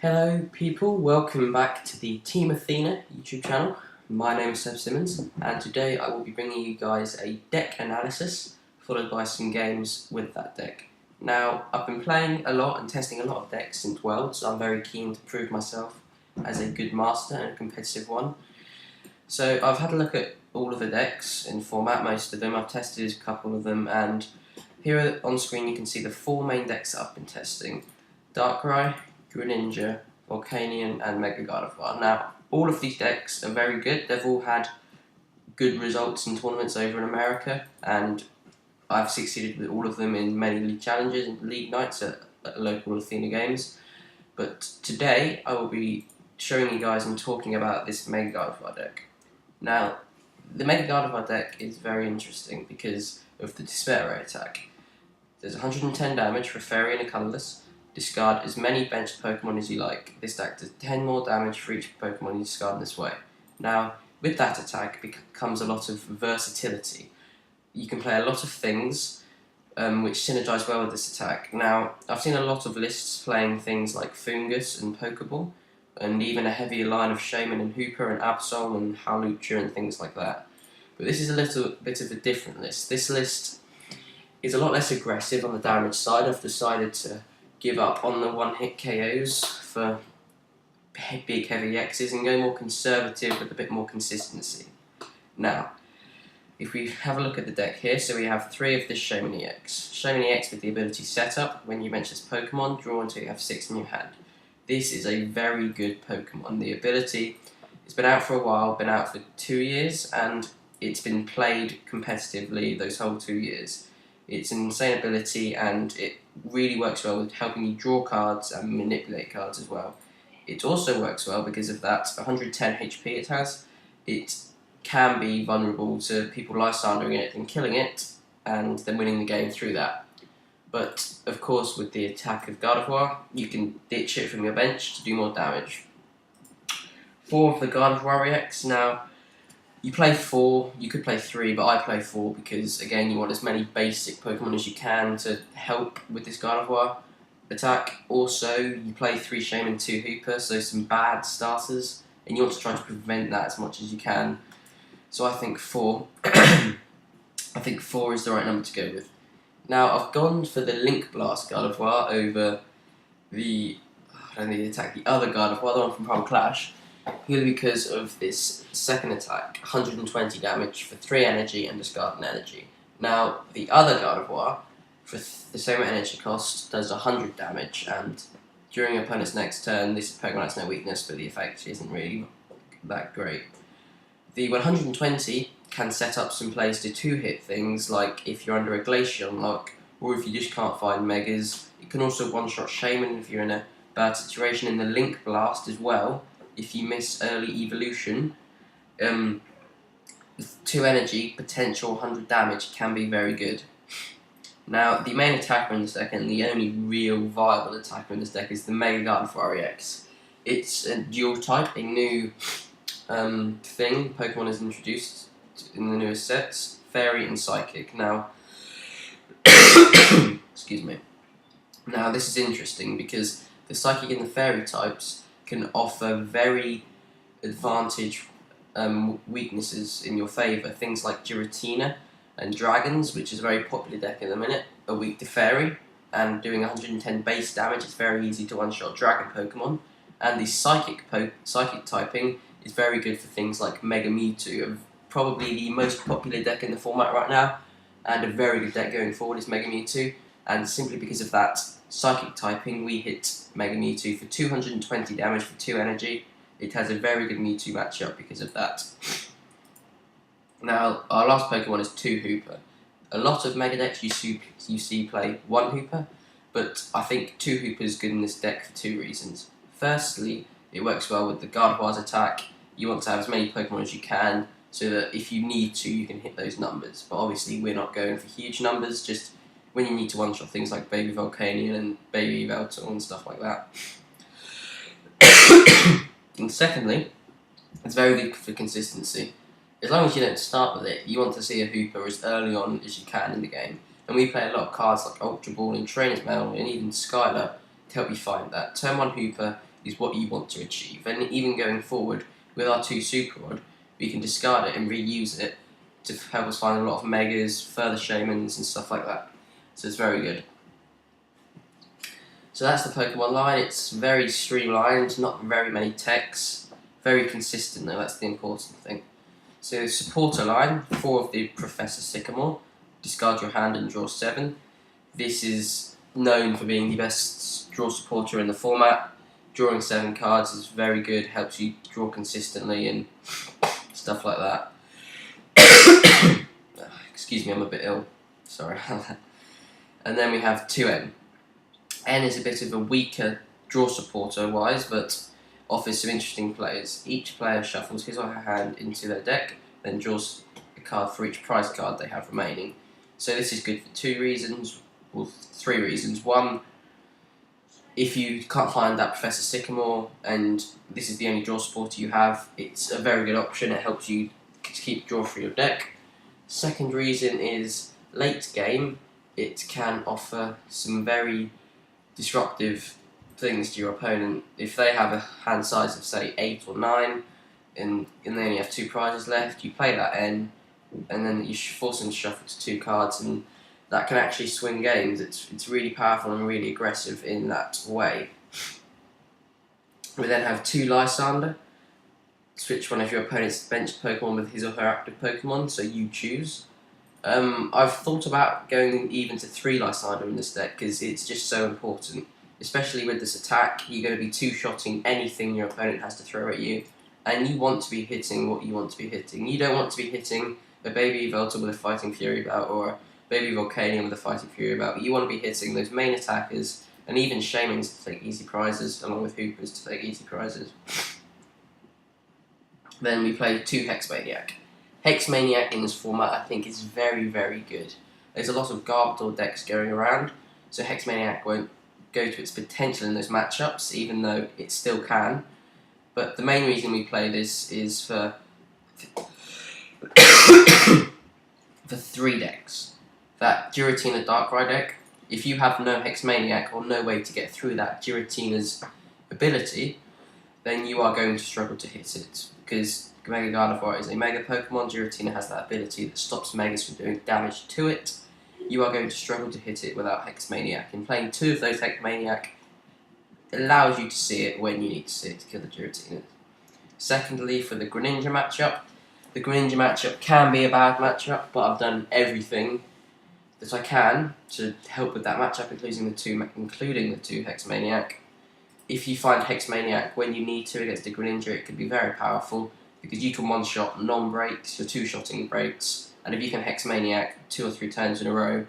Hello people, welcome back to the Team Athena YouTube channel. My name is Seb Simmons and today I will be bringing you guys a deck analysis followed by some games with that deck. Now, I've been playing a lot and testing a lot of decks since Worlds, so I'm very keen to prove myself as a good master and a competitive one. So I've had a look at all of the decks in format, most of them. I've tested a couple of them, and here on screen you can see the four main decks that I've been testing. Darkrai, Greninja, Volcanion and MGard. Now, all of these decks are very good. They've all had good results in tournaments over in America, and I've succeeded with all of them in many league challenges and league nights at local Athena games. But today, I will be showing you guys and talking about this MGard deck. Now, the MGard deck is very interesting because of the Despair Ray attack. There's 110 damage for a Fairy and a Colourless. Discard as many benched Pokemon as you like. This deck does 10 more damage for each Pokemon you discard in this way. Now, with that attack comes a lot of versatility. You can play a lot of things which synergize well with this attack. Now, I've seen a lot of lists playing things like Fungus and Pokeball, and even a heavier line of Shaman and Hooper and Absol and Hawlucha and things like that. But this is a little bit of a different list. This list is a lot less aggressive on the damage side. I've decided to give up on the one-hit KOs for big heavy X's and go more conservative with a bit more consistency. Now, if we have a look at the deck here, so we have 3 of the Shaman EX. Shaman EX with the ability Setup, when you bench this Pokemon, draw until you have 6 in your hand. This is a very good Pokemon. The ability has been out for a while, been out for 2 years, and it's been played competitively those whole 2 years. It's an insane ability and it really works well with helping you draw cards and manipulate cards as well. It also works well because of that 110 HP it has. It can be vulnerable to people lifestandering it and killing it and then winning the game through that. But of course with the attack of Gardevoir, you can ditch it from your bench to do more damage. 4 of the Gardevoir EX. Now, you play 4, you could play 3, but I play 4 because, again, you want as many basic Pokemon as you can to help with this Gardevoir attack. Also, you play 3 Shaman, 2 Hooper, so some bad starters, and you want to try to prevent that as much as you can. So I think 4. I think 4 is the right number to go with. Now, I've gone for the Link Blast Gardevoir over the other Gardevoir, the one from Primal Clash, purely because of this second attack, 120 damage for 3 energy and discard an energy. Now, the other Gardevoir, for the same energy cost, does 100 damage, and during your opponent's next turn, this Pokemon has no weakness, but the effect isn't really that great. The 120 can set up some plays to 2-hit things, like if you're under a Glaceon lock, or if you just can't find Megas. It can also one-shot Shaman if you're in a bad situation. In the Link Blast as well, if you miss early evolution, with 2 energy, potential 100 damage can be very good. Now, the main attacker in this deck, and the only real viable attacker in this deck, is the MGard EX. It's a dual type, a new thing Pokemon has introduced in the newest sets, Fairy and Psychic. Now, excuse me. Now, this is interesting because the Psychic and the Fairy types can offer very advantage weaknesses in your favour. Things like Giratina and Dragons, which is a very popular deck in the minute, are weak to Fairy, and doing 110 base damage, it's very easy to one-shot Dragon Pokemon. And the Psychic typing is very good for things like Mega Mewtwo, probably the most popular deck in the format right now, and a very good deck going forward is Mega Mewtwo, and simply because of that Psychic typing, we hit Mega Mewtwo for 220 damage for 2 energy. It has a very good Mewtwo matchup because of that. Now, our last Pokemon is 2 Hooper. A lot of Mega decks you see play 1 Hooper, but I think 2 Hooper is good in this deck for 2 reasons. Firstly, it works well with the Gardevoir's attack. You want to have as many Pokemon as you can, so that if you need to, you can hit those numbers. But obviously, we're not going for huge numbers, just when you need to one-shot things like Baby Volcanion and Baby Veltor and stuff like that. And secondly, it's very good for consistency. As long as you don't start with it, you want to see a Hooper as early on as you can in the game. And we play a lot of cards like Ultra Ball and Trainer's Mail and even Skylar to help you find that. Turn 1 Hooper is what you want to achieve. And even going forward, with our 2 Super Rod, we can discard it and reuse it to help us find a lot of Megas, further Shamans and stuff like that. So it's very good. So that's the Pokemon line. It's very streamlined, not very many techs, very consistent though, that's the important thing. So supporter line, 4 of the Professor Sycamore, discard your hand and draw 7. This is known for being the best draw supporter in the format. Drawing 7 cards is very good, helps you draw consistently and stuff like that. Excuse me, I'm a bit ill, sorry. And then we have 2N. N is a bit of a weaker draw supporter wise, but offers some interesting plays. Each player shuffles his or her hand into their deck, then draws a card for each prize card they have remaining. So this is good for 2 reasons, or 3 reasons. One, if you can't find that Professor Sycamore and this is the only draw supporter you have, it's a very good option. It helps you to keep draw for your deck. Second reason is late game, it can offer some very disruptive things to your opponent. If they have a hand size of say 8 or 9 and they only have 2 prizes left, you play that N and then you force them to shuffle to 2 cards, and that can actually swing games. It's really powerful and really aggressive in that way. We then have 2 Lysander. Switch one of your opponent's benched Pokemon with his or her active Pokemon, so you choose. I've thought about going even to 3 Lysander in this deck because it's just so important. Especially with this attack, you're going to be 2-shotting anything your opponent has to throw at you, and you want to be hitting what you want to be hitting. You don't want to be hitting a Baby Yveltal with a Fighting Fury Belt or a Baby Volcanion with a Fighting Fury Belt. You want to be hitting those main attackers and even Shamans to take easy prizes, along with Hoopers to take easy prizes. Then we play 2 Hexmaniac. Hexmaniac in this format I think is very, very good. There's a lot of Garbodor decks going around, so Hexmaniac won't go to its potential in those matchups, even though it still can. But the main reason we play this is for 3 decks. That Giratina Darkrai deck, if you have no Hexmaniac or no way to get through that Giratina's ability, then you are going to struggle to hit it, because Mega Gardevoir is a Mega Pokemon. Giratina has that ability that stops Megas from doing damage to it. You are going to struggle to hit it without Hexmaniac, and playing 2 of those Hexmaniac allows you to see it when you need to see it to kill the Giratina. Secondly, for the Greninja matchup, the Greninja matchup can be a bad matchup, but I've done everything that I can to help with that matchup, including the 2 Hexmaniac. If you find Hexmaniac when you need to against a Greninja, it can be very powerful, because you can one-shot non-breaks, your 2-shotting breaks, and if you can Hexmaniac 2 or 3 turns in a row,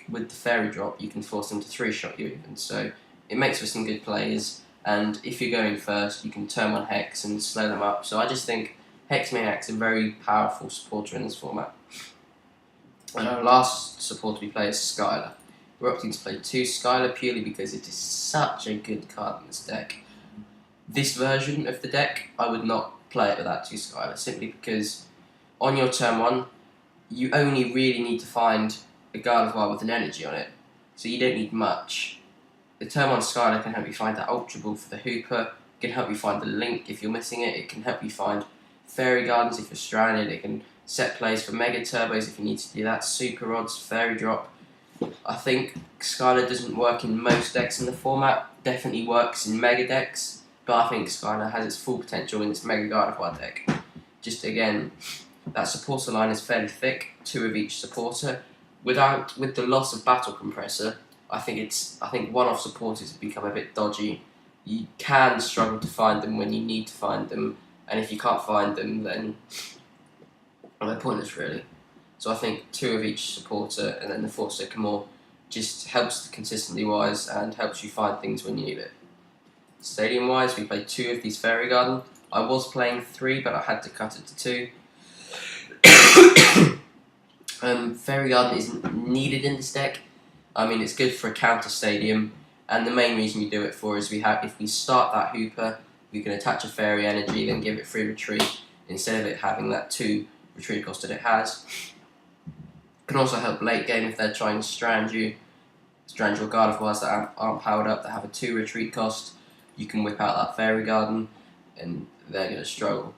with the Fairy Drop, you can force them to 3-shot you even. So it makes for some good plays, and if you're going first, you can turn 1 Hex and slow them up. So I just think Hexmaniac's a very powerful supporter in this format. And our last supporter we play is Skylar. We're opting to play 2 Skylar purely because it is such a good card in this deck. This version of the deck, I would not play it without 2 Skylar, simply because on your turn 1, you only really need to find a Gardevoir with an energy on it, so you don't need much. The turn 1 Skylar can help you find that Ultra Ball for the Hooper, it can help you find the Link if you're missing it, it can help you find Fairy Gardens if you're stranded, it can set plays for Mega Turbos if you need to do that, Super Rods, Fairy Drop. I think Skylar doesn't work in most decks in the format, definitely works in Mega decks, but I think Skylar has its full potential in its Mega Gardevoir deck. Just again, that supporter line is fairly thick, 2 of each supporter. With the loss of Battle Compressor, I think one-off supporters have become a bit dodgy. You can struggle to find them when you need to find them, and if you can't find them, then they're pointless really. So I think 2 of each supporter, and then the 4 Sycamore just helps consistently wise and helps you find things when you need it. Stadium wise, we played 2 of these Fairy Garden. I was playing 3, but I had to cut it to 2. Fairy Garden isn't needed in this deck. I mean, it's good for a counter stadium, and the main reason we do it for is if we start that Hooper, we can attach a Fairy Energy, then give it free retreat, instead of it having that 2 retreat cost that it has. Can also help late game if they're trying to strand your Gardevoirs that aren't powered up, that have a 2 retreat cost. you can whip out that Fairy Garden and they're going to struggle.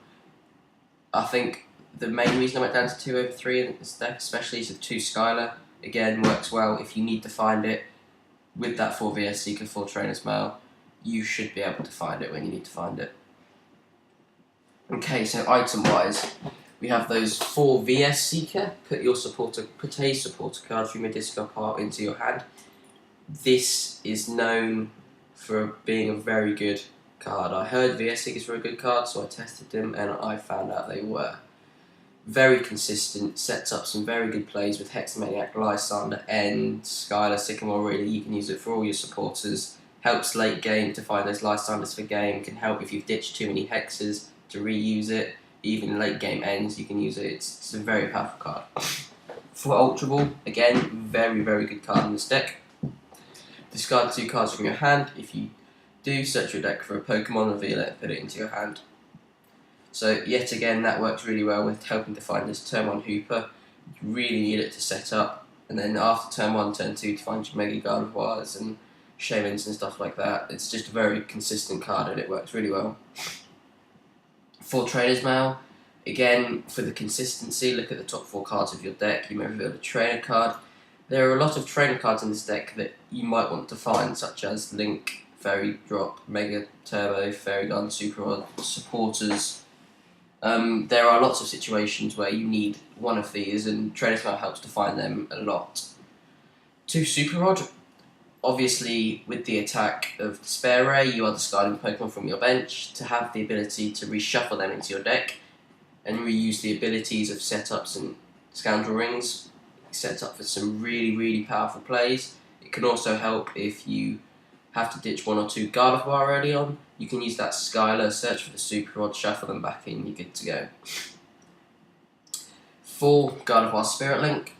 I think the main reason I went down to 2/3 in this deck, especially, is the 2 Skylar. Again, works well if you need to find it. With that 4 VS Seeker, 4 Trainer's Mail, you should be able to find it when you need to find it. Okay, so item-wise, we have those 4 VS Seeker. Put a supporter card from your discard pile into your hand. This is known for being a very good card. I heard VS Seekers were a good card, so I tested them and I found out they were. Very consistent, sets up some very good plays with Hexamaniac, Lysander, End, Skylar, Sycamore. Really, you can use it for all your supporters. Helps late game to find those Lysanders for game. Can help if you've ditched too many hexes to reuse it. Even late game ends, you can use it. It's a very powerful card. For Ultra Ball, again, very good card in this deck. Discard 2 cards from your hand. If you do, search your deck for a Pokemon, reveal it, and put it into your hand. So yet again, that works really well with helping to find this turn 1 Hooper. You really need it to set up, and then after turn 1, turn 2 to find your Mega Gardevoirs and Shamans and stuff like that. It's just a very consistent card and it works really well. For Trainer's Mail, again, for the consistency, look at the top 4 cards of your deck. You may reveal a trainer card. There are a lot of trainer cards in this deck that you might want to find, such as Link, Fairy Drop, Mega Turbo, Fairy Gun, Super Rod, Supporters. There are lots of situations where you need one of these, and Trainer's Mail helps to find them a lot. 2 Super Rod. Obviously, with the attack of Despair Ray, you are discarding Pokemon from your bench to have the ability to reshuffle them into your deck and reuse the abilities of setups and Scoundrel Rings. Set up for some really powerful plays. It can also help if you have to ditch 1 or 2 Gardevoir early on. You can use that Skylar, search for the Super Rod, shuffle them back in, you're good to go. 4 Gardevoir Spirit Link.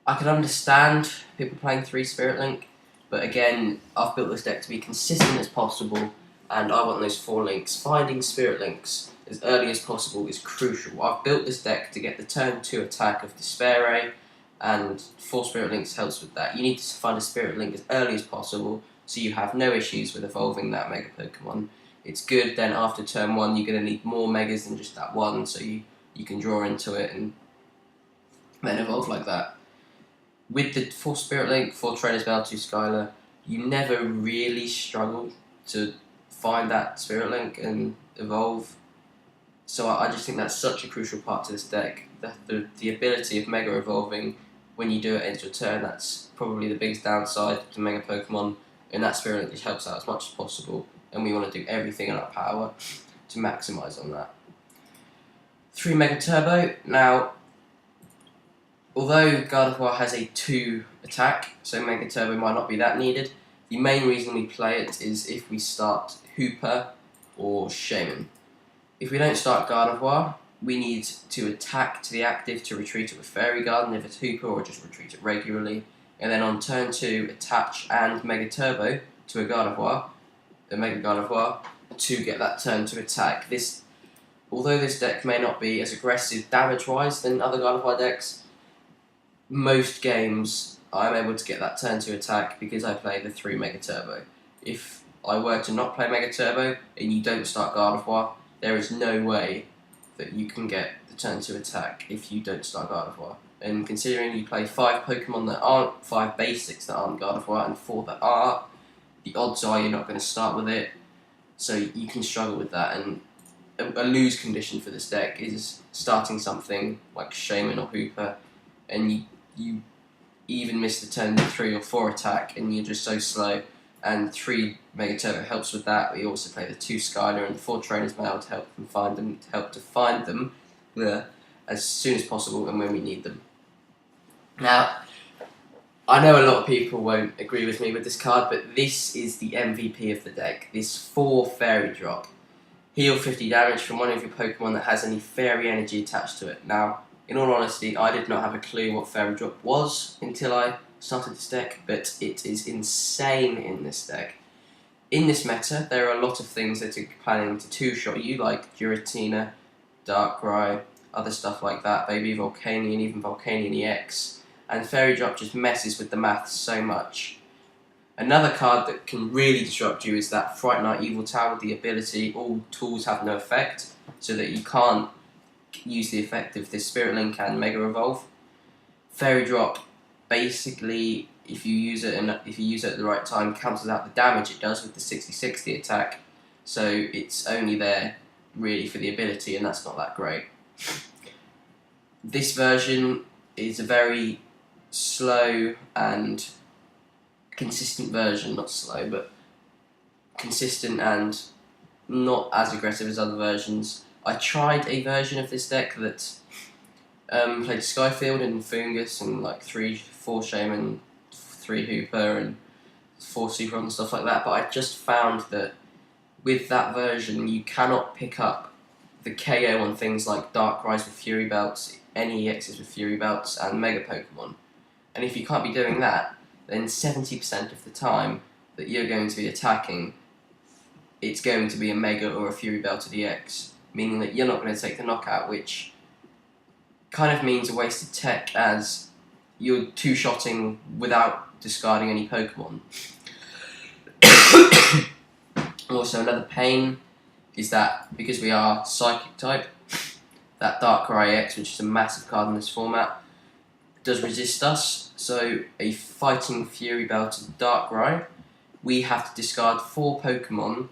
I can understand people playing 3 Spirit Link, but again, I've built this deck to be consistent as possible, and I want those 4 links. Finding Spirit Links as early as possible is crucial. I've built this deck to get the turn 2 attack of Despair Ray, and 4 Spirit Links helps with that. You need to find a Spirit Link as early as possible, so you have no issues with evolving that Mega Pokemon. It's good, then after turn 1 you're going to need more Megas than just that one, so you can draw into it and then evolve like that. With the 4 Spirit Link, 4 Trainer's Mail, 2 Skylar, you never really struggle to find that Spirit Link and evolve. So I just think that's such a crucial part to this deck. The ability of Mega Evolving when you do it end your turn, that's probably the biggest downside to Mega Pokemon, and that Spirit Link just helps out as much as possible, and we want to do everything in our power to maximise on that. 3 Mega Turbo. Now, although Gardevoir has a 2 attack, so Mega Turbo might not be that needed, the main reason we play it is if we start Hooper or Shaman. If we don't start Gardevoir, we need to attack to the active to retreat it with Fairy Garden if it's Hooper, or just retreat it regularly, and then on turn 2 attach and Mega Turbo to a Gardevoir, the Mega Gardevoir, to get that turn to attack. Although this deck may not be as aggressive damage-wise than other Gardevoir decks, most games I'm able to get that turn to attack because I play the 3 Mega Turbo. If I were to not play Mega Turbo and you don't start Gardevoir, there is no way that you can get the turn to attack if you don't start Gardevoir. And considering you play 5 Pokemon that aren't, 5 basics that aren't Gardevoir and 4 that are, the odds are you're not going to start with it, so you can struggle with that. And a lose condition for this deck is starting something like Shaman or Hooper, and you even miss the turn 3 or 4 attack, and you're just so slow. And 3 Mega Turbo helps with that. We also play the 2 Skylar and the 4 Trainer's Mail to help to find them as soon as possible and when we need them. Now, I know a lot of people won't agree with me with this card, but this is the MVP of the deck. This 4 Fairy Drop. Heal 50 damage from one of your Pokemon that has any Fairy energy attached to it. Now, in all honesty, I did not have a clue what Fairy Drop was until I started this deck, but it is insane in this deck. In this meta, there are a lot of things that are planning to 2-shot you, like Giratina, Darkrai, other stuff like that, Baby Volcanion, even Volcanion EX, and Fairy Drop just messes with the maths so much. Another card that can really disrupt you is that Fright Night Evil Tower, the ability, all tools have no effect, so that you can't use the effect of this Spirit Link and Mega Evolve. Fairy Drop, basically, if you use it at the right time, cancels out the damage it does with the 60-60 attack, so it's only there really for the ability, and that's not that great. This version is a very slow and consistent version, not slow, but consistent and not as aggressive as other versions. I tried a version of this deck that played Skyfield and Fungus and like 4 Shaman, 3 Hooper and 4 Super and stuff like that, but I just found that with that version you cannot pick up the KO on things like Darkrais with Fury Belts, any EXs with Fury Belts and Mega Pokemon. And if you can't be doing that, then 70% of the time that you're going to be attacking, it's going to be a Mega or a Fury Belted EX, meaning that you're not going to take the knockout, which kind of means a wasted tech as you're two-shotting without discarding any Pokemon. Also, another pain is that because we are Psychic type, that Darkrai EX, which is a massive card in this format, does resist us. So a Fighting Fury Belted Darkrai, we have to discard 4 Pokemon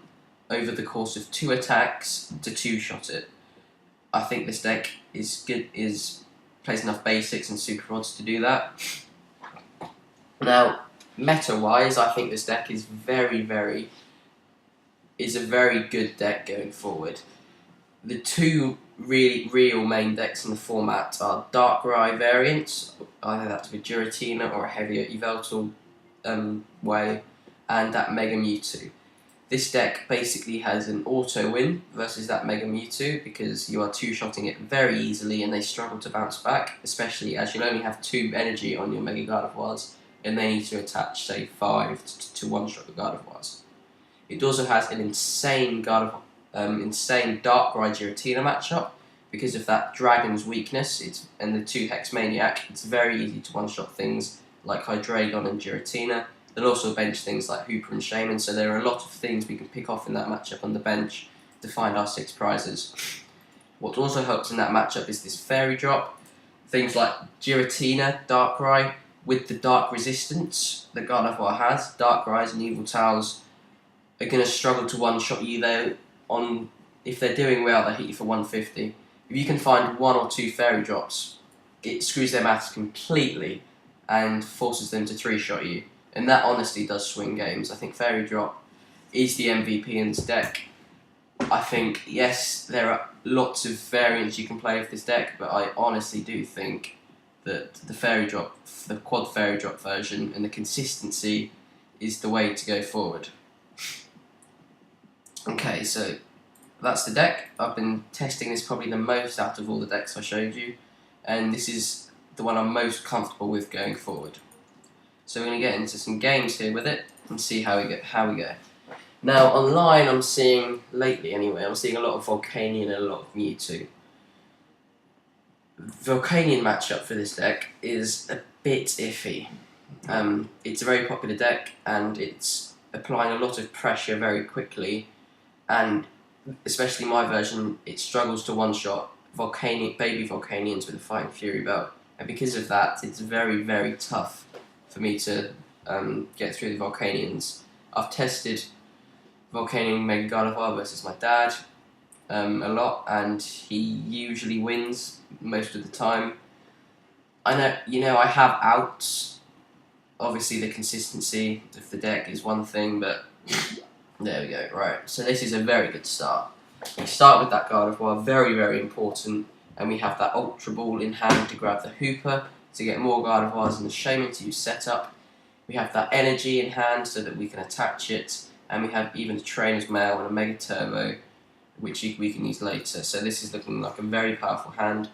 over the course of 2 attacks to two-shot it. I think this deck is good, plays enough basics and super rods to do that. Now, meta-wise, I think this deck is a very good deck going forward. The 2 really real main decks in the format are Darkrai variants, either that's with Giratina or a heavier Yveltal way, and that Mega Mewtwo. This deck basically has an auto win versus that Mega Mewtwo because you are two-shotting it very easily and they struggle to bounce back, especially as you'll only have 2 energy on your Mega Gardevoirs and they need to attach, say, 5 to one-shot the Gardevoirs. It also has an insane Darkrai Giratina matchup because of that Dragon's weakness and the 2 Hex Maniac. It's very easy to one-shot things like Hydreigon and Giratina. They'll also bench things like Hooper and Shaman, so there are a lot of things we can pick off in that matchup on the bench to find our 6 prizes. What also helps in that matchup is this Fairy Drop. Things like Giratina, Darkrai, with the Dark Resistance that Gardevoir has, Darkrai's and Yveltals are going to struggle to one-shot you though. If they're doing well, they hit you for 150. If you can find 1 or 2 Fairy Drops, it screws their maths completely and forces them to 3-shot you. And that honestly does swing games. I think Fairy Drop is the MVP in this deck. I think, yes, there are lots of variants you can play with this deck, but I honestly do think that the Fairy Drop, the Quad Fairy Drop version, and the consistency is the way to go forward. Okay, so that's the deck. I've been testing this probably the most out of all the decks I showed you, and this is the one I'm most comfortable with going forward. So we're going to get into some games here with it and see how we go. Now online I'm seeing, lately anyway, I'm seeing a lot of Volcanion and a lot of Mewtwo. Volcanion matchup for this deck is a bit iffy. It's a very popular deck and it's applying a lot of pressure very quickly, and especially my version, it struggles to one-shot baby Volcanions with a Fighting Fury Belt, and because of that it's very, very tough for me to get through the Volcanions. I've tested Volcanion Mega Gardevoir versus my dad a lot, and he usually wins most of the time. I have outs. Obviously the consistency of the deck is one thing, but there we go. Right, so this is a very good start. We start with that Gardevoir, very, very important, and we have that Ultra Ball in hand to grab the Hooper to get more Gardevoirs and the Shaman to use setup. We have that energy in hand so that we can attach it, and we have even a Trainer's Mail and a Mega Turbo, which we can use later. So this is looking like a very powerful hand,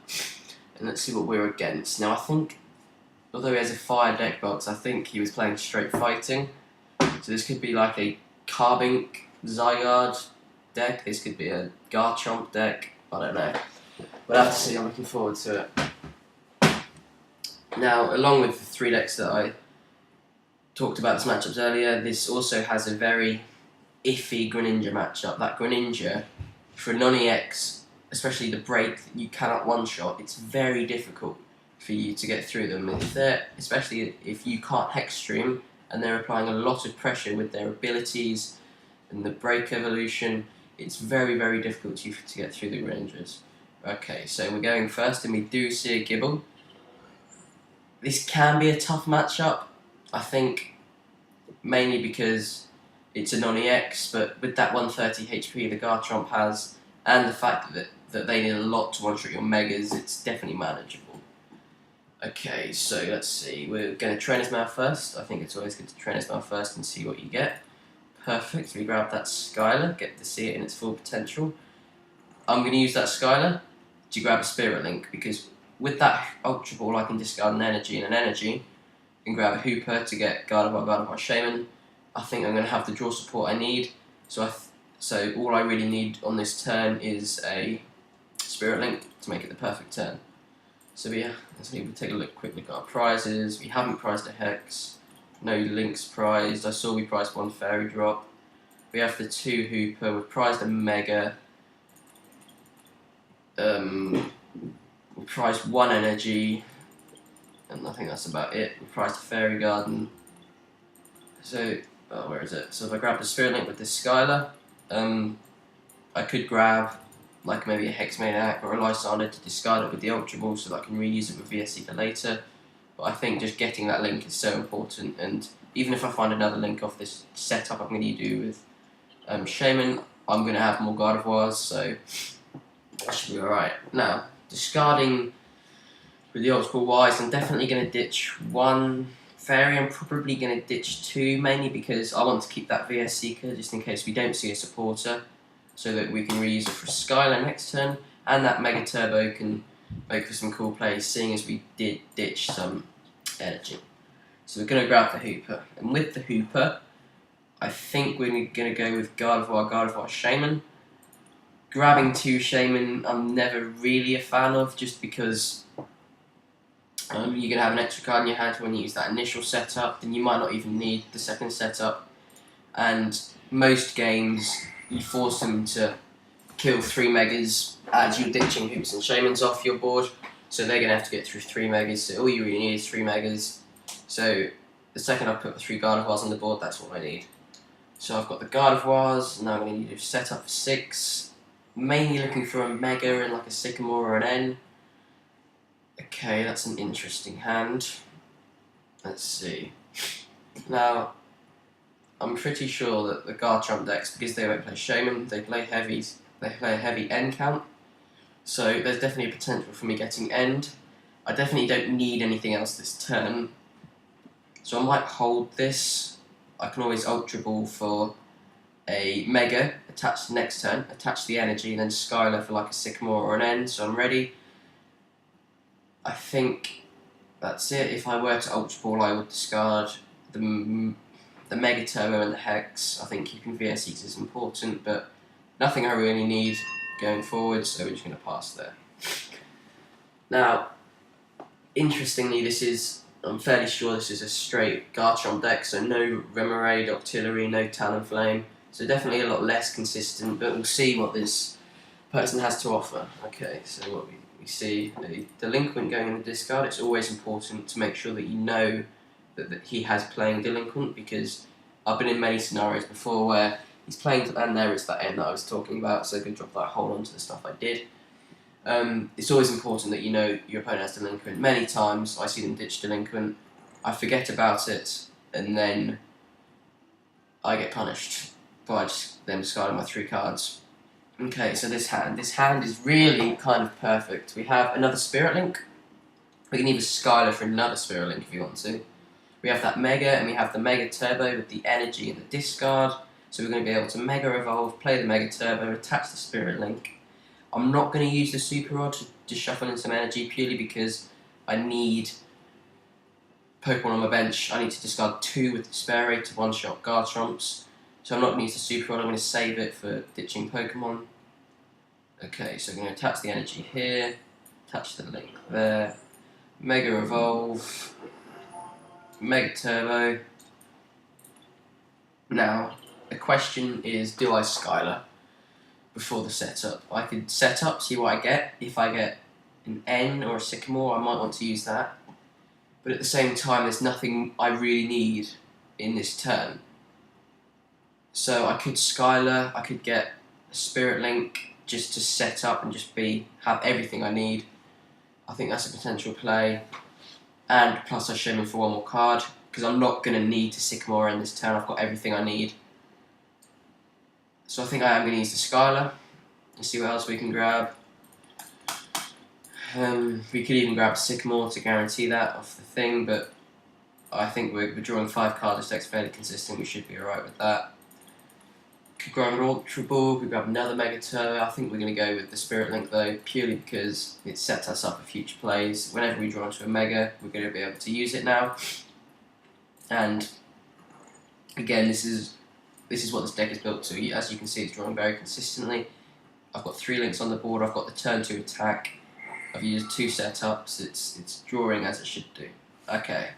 and let's see what we're against. Now I think, although he has a Fire deck box, I think he was playing straight fighting, so this could be like a Carbink Zygarde deck, this could be a Garchomp deck, I don't know. We'll have to see, I'm looking forward to it. Now, along with the 3 decks that I talked about this matchups earlier. This also has a very iffy Greninja matchup. That Greninja, for a non-EX, especially the break that you cannot one-shot, it's very difficult for you to get through them. Especially if you can't Hex Stream and they're applying a lot of pressure with their abilities and the break evolution, it's very, very difficult to get through the Greninjas. Okay, so we're going first and we do see a Gibble. This can be a tough matchup, I think, mainly because it's a non-EX, but with that 130 HP the Garchomp has, and the fact that they need a lot to one-shot your Megas, it's definitely manageable. Okay, so let's see, we're going to train his mouth first. I think it's always good to train his mouth first and see what you get. Perfect, we grab that Skylar, get to see it in its full potential. I'm going to use that Skylar to grab a Spirit Link, because with that Ultra Ball I can discard an energy and an energy, and grab a Hooper to get Gardevoir, Shaman. I think I'm going to have the draw support I need, so all I really need on this turn is a Spirit Link to make it the perfect turn. So yeah, let's take a quick look at our prizes. We haven't prized a Hex, no Links prized. I saw we prized one Fairy Drop. We have the 2 Hooper, we've prized a Mega. We prized 1 energy, and I think that's about it. We prized a Fairy Garden. So, where is it? So if I grab the Spirit Link with this Skylar, I could grab like maybe a Hex Maniac or a Lysander to discard it with the Ultra Ball so that I can reuse it with VS Seeker later. But I think just getting that link is so important, and even if I find another link off this setup I'm going to do with Shaman, I'm going to have more Gardevoirs, so that should be alright. Now, discarding with the Ultra Ball wise, I'm definitely going to ditch 1 Fairy. I'm probably going to ditch 2, mainly because I want to keep that VS Seeker just in case we don't see a supporter, so that we can reuse it for Skylar next turn, and that Mega Turbo can make for some cool plays, seeing as we did ditch some energy. So we're going to grab the Hooper, and with the Hooper, I think we're going to go with Gardevoir, Shaman. Grabbing 2 Shaman, I'm never really a fan of, just because you're going to have an extra card in your hand when you use that initial setup, then you might not even need the second setup, and most games you force them to kill 3 Megas as you're ditching Hoops and Shamans off your board, so they're going to have to get through 3 Megas, so all you really need is 3 Megas. So the second I put the 3 Gardevoirs on the board, that's what I need. So I've got the Gardevoirs, now I'm going to need to set up for 6, mainly looking for a Mega and like a Sycamore or an N. Okay, that's an interesting hand. Let's see. Now, I'm pretty sure that the Garchomp decks, because they won't play Shaman, they play a heavy end count. So there's definitely a potential for me getting end. I definitely don't need anything else this turn. So I might hold this. I can always Ultra Ball for a Mega, attach the next turn, attach the energy, and then Skylar for like a Sycamore or an end, so I'm ready. I think that's it. If I were to Ultra Ball, I would discard the Mega Turbo and the Hex. I think keeping VS Seekers is important, but nothing I really need going forward, so we're just going to pass there. Now, interestingly, I'm fairly sure this is a straight Garchomp deck, so no Remoraid, Octillery, no Talonflame, so definitely a lot less consistent, but we'll see what this person has to offer. Okay, so what we see, the Delinquent going in the discard. It's always important to make sure that you know that he has playing Delinquent, because I've been in many scenarios before where he's playing, and there is that end that I was talking about, so good job that I hold on to the stuff I did. It's always important that you know your opponent has Delinquent. Many times I see them ditch Delinquent, I forget about it, and then I get punished by just them discarding my 3 cards. Okay, so this hand is really kind of perfect. We have another Spirit Link. We can either Skylar for another Spirit Link if you want to. We have that Mega, and we have the Mega Turbo with the energy and the discard. So we're going to be able to Mega Evolve, play the Mega Turbo, attach the Spirit Link. I'm not going to use the Super Rod to shuffle in some energy, purely because I need Pokemon on my bench. I need to discard 2 with the Spare Ray to one-shot Garchomps. So I'm not going to use the Super Rod, I'm going to save it for ditching Pokemon. Okay, so I'm going to attach the energy here, attach the link there, Mega Evolve, Mega Turbo, Now, the question is, do I Skylar before the setup? I could set up, see what I get. If I get an N or a Sycamore, I might want to use that. But at the same time, there's nothing I really need in this turn. So I could Skylar, I could get a Spirit Link just to set up and just have everything I need. I think that's a potential play. And plus I show him for one more card, because I'm not going to need to Sycamore in this turn. I've got everything I need. So I think I am going to use the Skylar and see what else we can grab. We could even grab a Sycamore to guarantee that off the thing, but I think we're drawing 5 cards. This deck's fairly consistent. We should be alright with that. Could grab an Ultra Ball, could grab another Mega Turbo. I think we're going to go with the Spirit Link though, purely because it sets us up for future plays. Whenever we draw into a Mega, we're going to be able to use it now. And again, this is what this deck is built to. As you can see, it's drawing very consistently. I've got 3 links on the board. I've got the turn 2 attack. I've used 2 setups. It's drawing as it should do. Okay.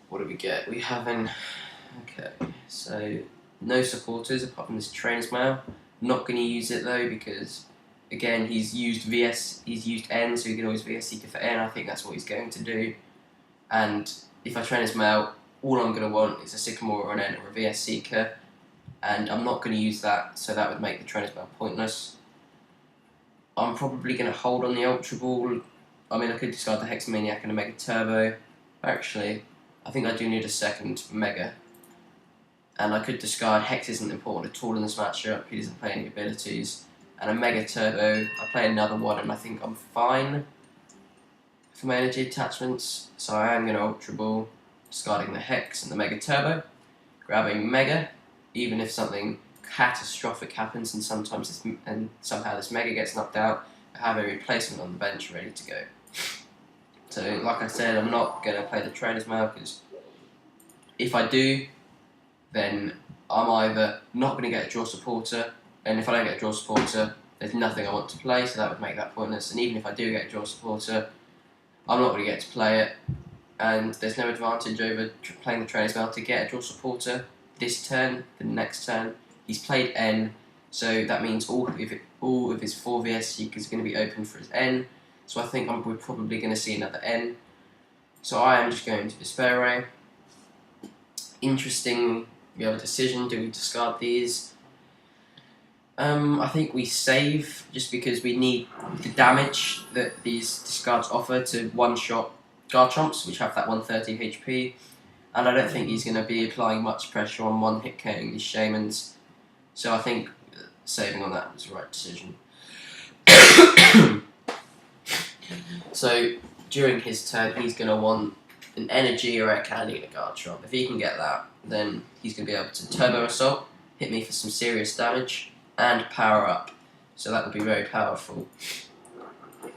What do we get? We have okay, so no supporters apart from this Trainer's Mail. Not going to use it though because, again, he's used N, so he can always VS Seeker for N. I think that's what he's going to do. And if I Trainer's Mail, all I'm going to want is a Sycamore or an N or a VS Seeker, and I'm not going to use that, so that would make the Trainer's Mail pointless. I'm probably going to hold on the Ultra Ball. I mean, I could discard the Hex Maniac and a Mega Turbo. Actually, I think I do need a second Mega. And I could discard Hex isn't important at all in this matchup. He doesn't play any abilities. And a Mega Turbo, I play another one and I think I'm fine for my energy attachments. So I am going to Ultra Ball, discarding the Hex and the Mega Turbo, grabbing Mega, even if something catastrophic happens and somehow this Mega gets knocked out, I have a replacement on the bench ready to go. So like I said, I'm not going to play the Trainer's Mail because if I do, then I'm either not going to get a Draw Supporter, and if I don't get a Draw Supporter, there's nothing I want to play, so that would make that pointless. And even if I do get a Draw Supporter, I'm not going to get to play it, and there's no advantage over playing the Trainer's Mail to get a Draw Supporter this turn, the next turn. He's played N, so that means all of his 4 VS Seekers are going to be open for his N, so I think we're probably going to see another N. So I am just going to Despair Ray. Interesting, we have a decision, do we discard these? I think we save, just because we need the damage that these discards offer to one-shot Garchomps, which have that 130 HP, and I don't think he's going to be applying much pressure on one-hit KOing these Shamans, so I think saving on that was the right decision. So during his turn, he's going to want an Energy or a Candy and a Garchomp. If he can get that, then he's going to be able to Turbo Assault, hit me for some serious damage, and power up. So that would be very powerful.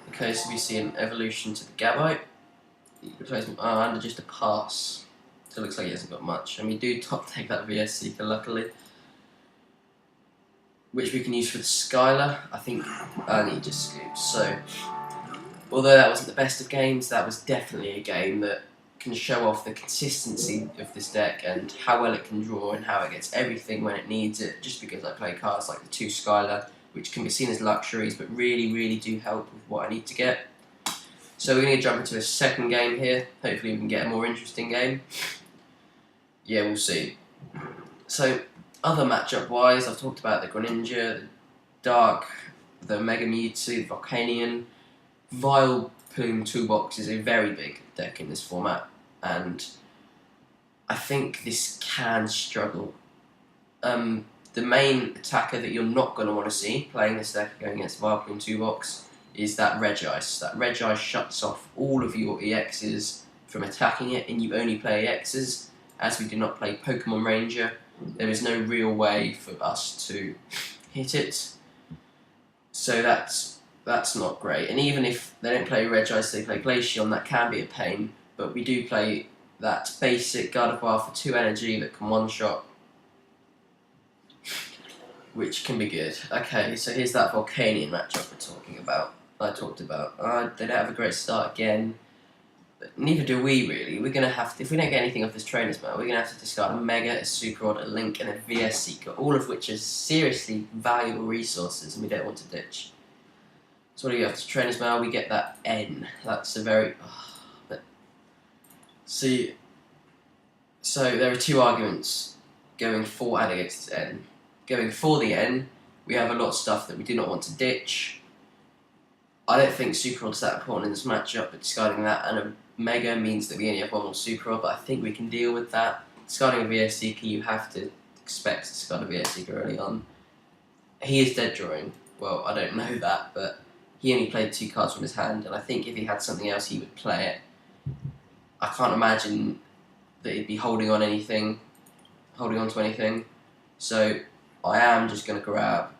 Okay, so we see an evolution to the Gabite. Replacement and just a pass. So it looks like he hasn't got much. And we do top take that VS Seeker, luckily, which we can use for the Skylar. I think he just scoops. So, although that wasn't the best of games, that was definitely a game that can show off the consistency of this deck and how well it can draw and how it gets everything when it needs it, just because I play cards like the 2 Skylar, which can be seen as luxuries, but really, really do help with what I need to get. So we're going to jump into a second game here. Hopefully we can get a more interesting game. Yeah, we'll see. So, other matchup-wise, I've talked about the Greninja, the Dark, the Mega Mewtwo, the Volcanion. Vileplume Toolbox is a very big deck in this format, and I think this can struggle. The main attacker that you're not going to want to see playing this deck going against Vileplume Toolbox is that Regice. That Regice shuts off all of your EXs from attacking it, and you only play EXs. As we do not play Pokemon Ranger, there is no real way for us to hit it. So that's not great. And even if they don't play Regice, they play Glaceon, that can be a pain. But we do play that basic Gardevoir for 2 energy that can one-shot, which can be good. Okay, so here's that Volcanion matchup we're talking about. They don't have a great start again. But neither do we really. We're going to have to, if we don't get anything off this trainer's mail, we're going to have to discard a Mega, a Super Rod, a Link, and a VS Seeker, all of which are seriously valuable resources and we don't want to ditch. So what do you have? To trainer's mail, we get that N. That's a very... See, so there are two arguments going for and against this N. Going for the N, we have a lot of stuff that we do not want to ditch. I don't think Super Rod's that important in this matchup, but discarding that and a Mega means that we only have one more Super Rod, but I think we can deal with that. Discarding a VS Seeker, you have to expect to discard a VS Seeker early on. He is dead drawing. Well, I don't know that, but he only played 2 cards from his hand, and I think if he had something else, he would play it. I can't imagine that he'd be holding on to anything. So I am just going to grab.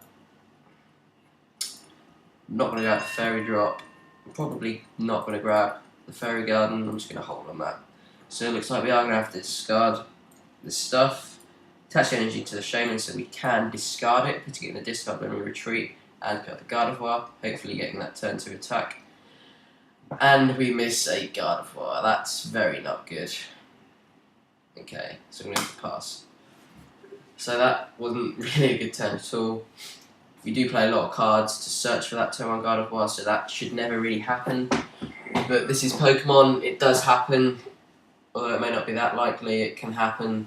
I'm not going to grab the Fairy Drop. I'm probably not going to grab the Fairy Garden. I'm just going to hold on that. So it looks like we are going to have to discard this stuff. Attach energy to the Shaman so we can discard it, putting it in the discard when we retreat, and put up the Gardevoir, hopefully getting that turn to attack. And we miss a Gardevoir. That's very not good. Okay, so we're going to have to pass. So that wasn't really a good turn at all. We do play a lot of cards to search for that turn 1 Gardevoir, so that should never really happen. But this is Pokemon, it does happen. Although it may not be that likely, it can happen.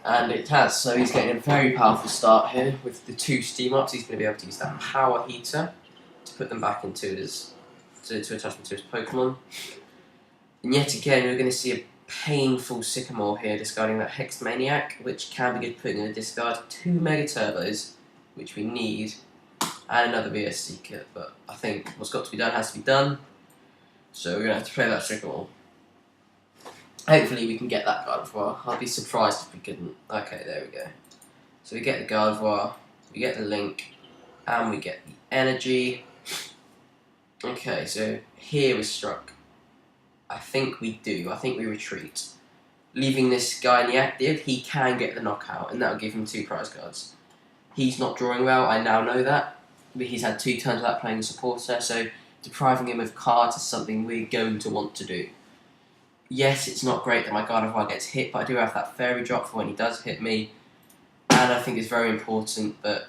And it has, so he's getting a very powerful start here with the 2 Steam Ups. He's going to be able to use that Power Heater to put them back into his, to attach them to his Pokemon. And yet again, we're going to see a painful Sycamore here, discarding that Hex Maniac, which can be good putting in the discard. 2 Mega Turbos, which we need, and another VS Seeker. But I think what's got to be done has to be done. So we're going to have to play that Sycamore. Hopefully we can get that Gardevoir. I'd be surprised if we couldn't. Okay, there we go. So we get the Gardevoir, we get the Link, and we get the Energy. Okay, so here we're struck. I think we do. I think we retreat. Leaving this guy in the active, he can get the knockout, and that'll give him 2 prize cards. He's not drawing well, I now know that. But he's had 2 turns without playing a supporter, so depriving him of cards is something we're going to want to do. Yes, it's not great that my Gardevoir gets hit, but I do have that Fairy Drop for when he does hit me. And I think it's very important that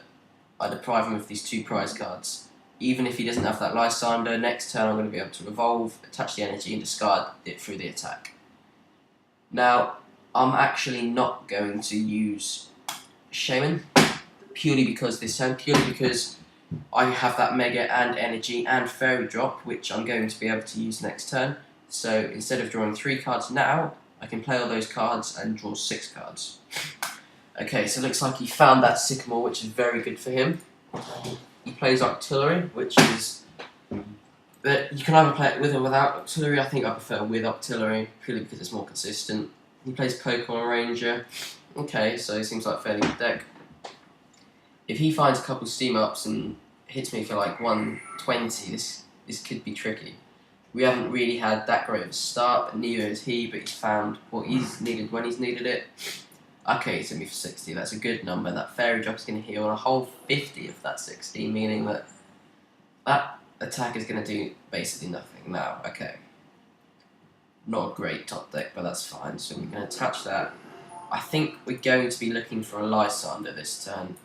I deprive him of these 2 prize cards. Even if he doesn't have that Lysander, next turn I'm going to be able to Evolve, attach the energy and discard it through the attack. Now, I'm actually not going to use Shaman, purely because I have that Mega and Energy and Fairy Drop, which I'm going to be able to use next turn. So instead of drawing 3 cards now, I can play all those cards and draw 6 cards. Okay, so it looks like he found that Sycamore, which is very good for him. He plays Octillery, which is... But you can either play it with or without Octillery. I think I prefer with Octillery, purely because it's more consistent. He plays Pokemon Ranger. Okay, so it seems like a fairly good deck. If he finds a couple Steam Ups and hits me for like 120, this could be tricky. We haven't really had that great of a start, but neither has he, but he's found what he's needed when he's needed it. Okay, he's hit me for 60, that's a good number. That Fairy Drop is going to heal a whole 50 of that 60, meaning that that attack is going to do basically nothing. Now, okay. Not a great top deck, but that's fine, so we're going to attach that. I think we're going to be looking for a Lysander this turn.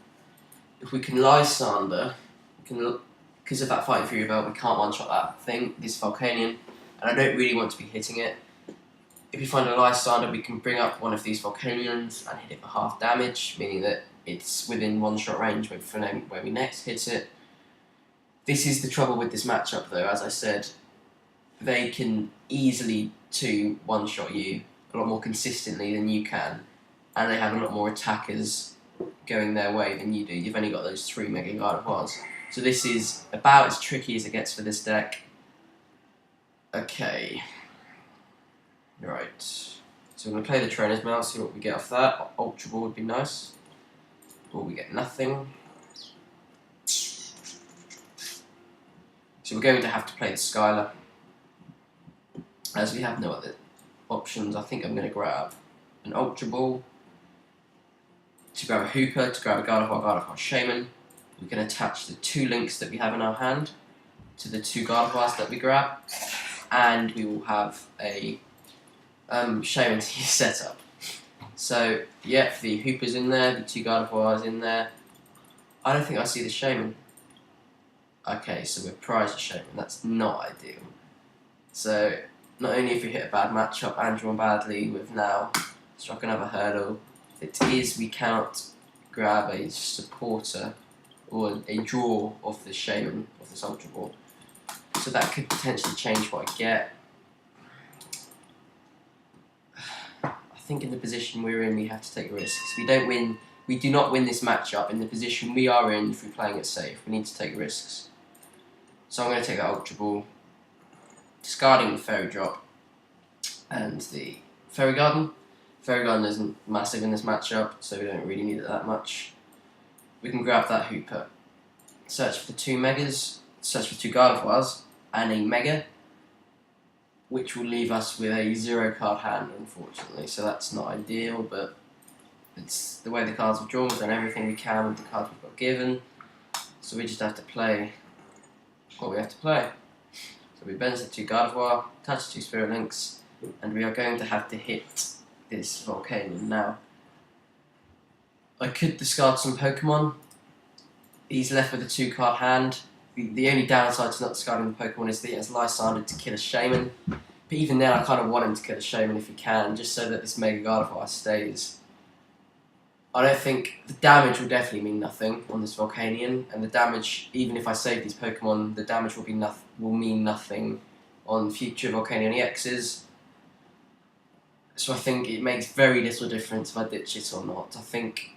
If we can Lysander, we can look. Because of that Fighting Fury Belt, we can't one-shot that thing, this Volcanion, and I don't really want to be hitting it. If we find a Lysander, we can bring up one of these Volcanions and hit it for half damage, meaning that it's within one-shot range where we next hit it. This is the trouble with this matchup though, as I said. They can easily one-shot you a lot more consistently than you can, and they have a lot more attackers going their way than you do. You've only got those 3 Mega Gardevoirs. So this is about as tricky as it gets for this deck. Okay. Right. So we're going to play the Trainer's Mail, see what we get off that. Ultra Ball would be nice. Or we get nothing. So we're going to have to play the Skylar. As we have no other options, I think I'm going to grab an Ultra Ball, to grab a Hooper, to grab a Gardevoir Shaman. We can attach the 2 links that we have in our hand to the 2 Gardevoirs that we grab. and we will have a Shaman set up. So yeah, the Hooper's in there, the 2 Gardevoirs in there. I don't think I see the Shaman. Okay, so we're prize a Shaman, that's not ideal. So not only if we hit a bad matchup and drawn badly, we've now struck another hurdle. It is we cannot grab a supporter or a draw off the Shaman, off this Ultra Ball. So that could potentially change what I get. I think in the position we're in, we have to take risks. We do not win this matchup in the position we are in if we're playing it safe. We need to take risks. So I'm going to take that Ultra Ball, discarding the Fairy Drop and the Fairy Garden. Fairy Garden isn't massive in this matchup, so we don't really need it that much. We can grab that Hooper, search for the 2 Megas, search for 2 Gardevoirs and a Mega, which will leave us with a 0 card hand, unfortunately. So that's not ideal, but it's the way the cards have drawn. We've done everything we can with the cards we've got given, so we just have to play what we have to play. So we bend the 2 Gardevoir, touch 2 Spirit Links, and we are going to have to hit this Volcanion now. I could discard some Pokemon. He's left with a 2 card hand. The only downside to not discarding the Pokemon is that he has Lysander to kill a Shaman. But even then, I kind of want him to kill a Shaman if he can, just so that this Mega Gardevoir stays. I don't think the damage will definitely mean nothing on this Volcanion, and the damage, even if I save these Pokemon, the damage will mean nothing on future Volcanion EXs. So I think it makes very little difference if I ditch it or not. I think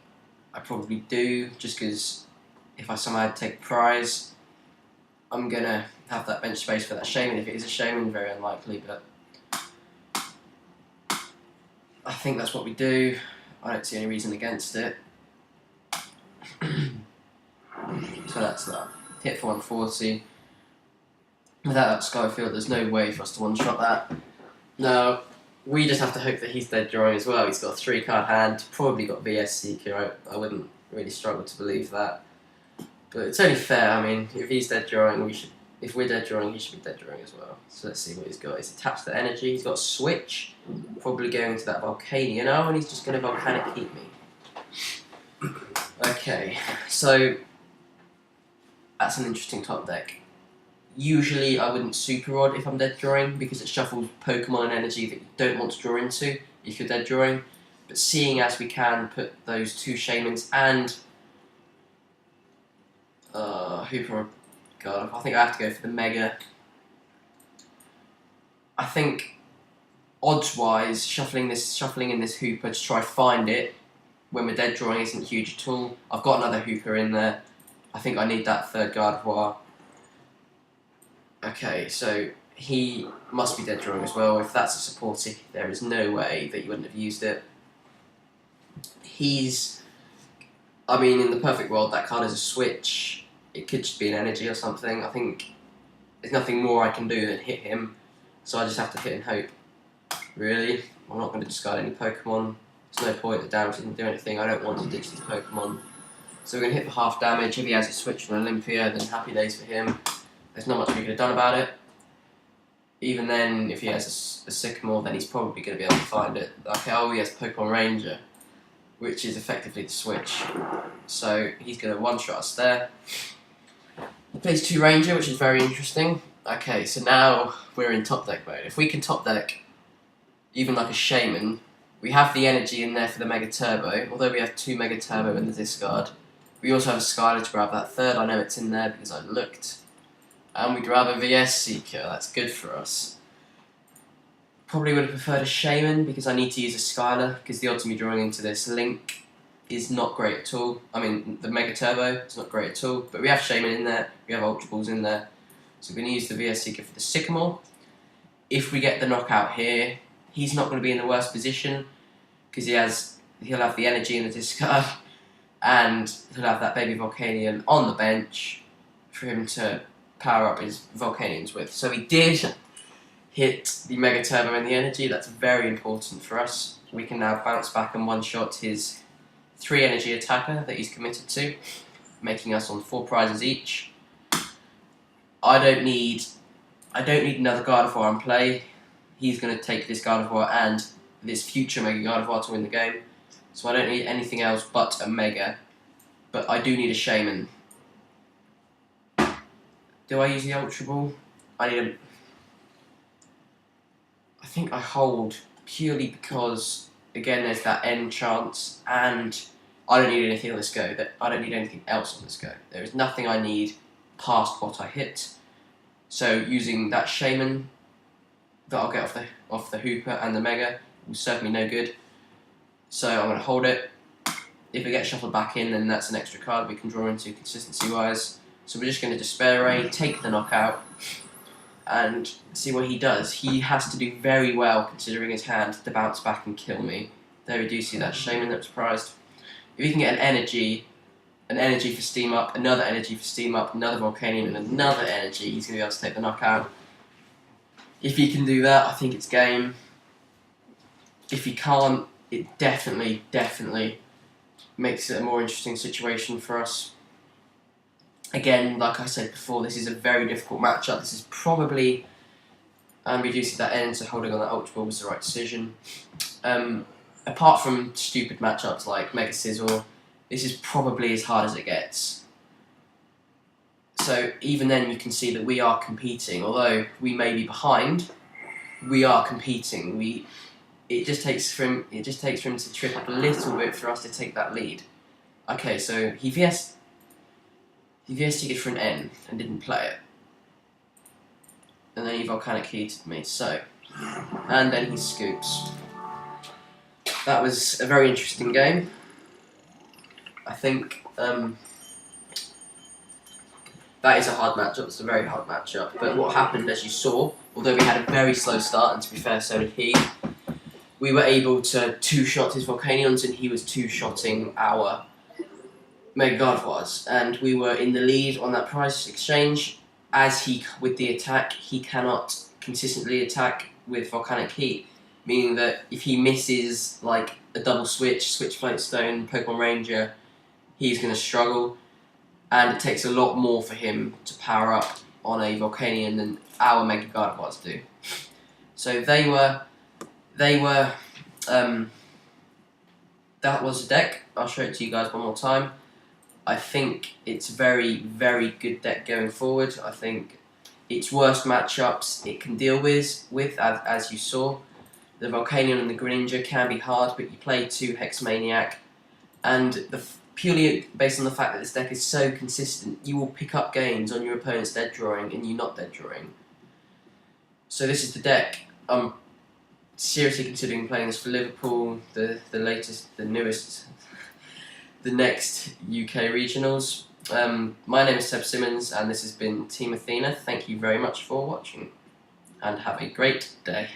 I probably do, just because if I somehow take prize, I'm going to have that bench space for that Shaman. If it is a Shaman, very unlikely, but I think that's what we do. I don't see any reason against it. So that's that. Hit for 140. Without that Skyfield, there's no way for us to one-shot that. No. We just have to hope that he's dead drawing as well. He's got a 3 card hand, probably got VS Seeker. I wouldn't really struggle to believe that. But it's only fair. I mean, if he's dead drawing, if we're dead drawing, he should be dead drawing as well. So let's see what he's got. He's attached to energy. He's got Switch, probably going to that Volcanion. Oh, and he's just going to Volcanic Heat me. Okay, so that's an interesting top deck. Usually I wouldn't Super Rod if I'm dead drawing, because it shuffles Pokemon and energy that you don't want to draw into if you're dead drawing. But seeing as we can put those 2 Shamans and Hooper, God, I think I have to go for the Mega. I think odds-wise, shuffling in this Hooper to try find it when we're dead drawing isn't huge at all. I've got another Hooper in there. I think I need that 3rd Gardevoir. Okay, so he must be dead drawing as well. If that's a supporter, there is no way that you wouldn't have used it. I mean, in the perfect world, that card is a Switch. It could just be an energy or something. I think there's nothing more I can do than hit him, so I just have to hit and hope. Really? I'm not going to discard any Pokemon. There's no point, the damage doesn't do anything. I don't want to ditch these Pokemon. So we're going to hit for half damage. If he has a Switch from Olympia, then happy days for him. There's not much we could have done about it. Even then, if he has a Sycamore, then he's probably going to be able to find it. Okay, oh, he has Pokemon Ranger, which is effectively the Switch. So he's going to one-shot us there. He plays 2 Ranger, which is very interesting. Okay, so now we're in top deck mode. If we can top deck even like a Shaman, we have the energy in there for the Mega Turbo, although we have 2 Mega Turbo in the discard. We also have a Skylar to grab that 3rd. I know it's in there because I looked. And we grab a VS Seeker. That's good for us. Probably would have preferred a Shaman because I need to use a Skylar, because the odds of me drawing into this Link is not great at all. I mean, the Mega Turbo is not great at all, but we have Shaman in there, we have Ultra Balls in there, so we're going to use the VS Seeker for the Sycamore. If we get the knockout here, he's not going to be in the worst position, because he'll have the energy in the discard, and he'll have that baby Volcanion on the bench for him to power up his Volcanions with. So he did hit the Mega Turbo and the energy. That's very important for us. We can now bounce back and one-shot his 3 energy attacker that he's committed to, making us on 4 prizes each. I don't need I don't need another Gardevoir in play. He's going to take this Gardevoir and this future Mega Gardevoir to win the game. So I don't need anything else but a Mega. But I do need a Shaman. Do I use the Ultra Ball? I think I hold purely because, again, there's that end chance, and I don't need anything on this go. I don't need anything else on this go. There is nothing I need past what I hit. So using that Shaman that I'll get off the Hooper and the Mega will serve me no good. So I'm going to hold it. If it gets shuffled back in, then that's an extra card we can draw into consistency-wise. So we're just going to Despair Ray, take the knockout, and see what he does. He has to do very well, considering his hand, to bounce back and kill me. There we do see that Shaman that was prized. If he can get an energy for Steam Up, another energy for Steam Up, another Volcanion, and another energy, he's going to be able to take the knockout. If he can do that, I think it's game. If he can't, it definitely makes it a more interesting situation for us. Again, like I said before, this is a very difficult matchup. This is probably, reducing that end, so holding on that Ultra Ball was the right decision. Apart from stupid matchups like Mega Sizzle, this is probably as hard as it gets. So even then you can see that we are competing. Although we may be behind, we are competing. It just takes for him to trip up a little bit for us to take that lead. Okay, so he VS'd for an N and didn't play it. And then he Volcanic Heated me, so. And then he scoops. That was a very interesting game. I think that is a hard matchup, it's a very hard matchup. But what happened, as you saw, although we had a very slow start, and to be fair, so did he, we were able to two-shot his Volcanions, and he was two-shotting our Mega Gardevoirs, and we were in the lead on that prize exchange. As with the attack, he cannot consistently attack with Volcanic Heat, meaning that if he misses like a double switch Floatstone, Pokemon Ranger, he's going to struggle, and it takes a lot more for him to power up on a Volcanion than our Mega Gardevoirs do. So that was the deck. I'll show it to you guys one more time. I think it's a very, very good deck going forward. I think its worst matchups it can deal with as you saw. The Volcanion and the Greninja can be hard, but you play 2 Hexmaniac, and purely based on the fact that this deck is so consistent, you will pick up games on your opponent's dead drawing and you not dead drawing. So this is the deck. I'm seriously considering playing this for Liverpool, the next UK regionals. My name is Seb Simmons, and this has been Team Athena. Thank you very much for watching, and have a great day.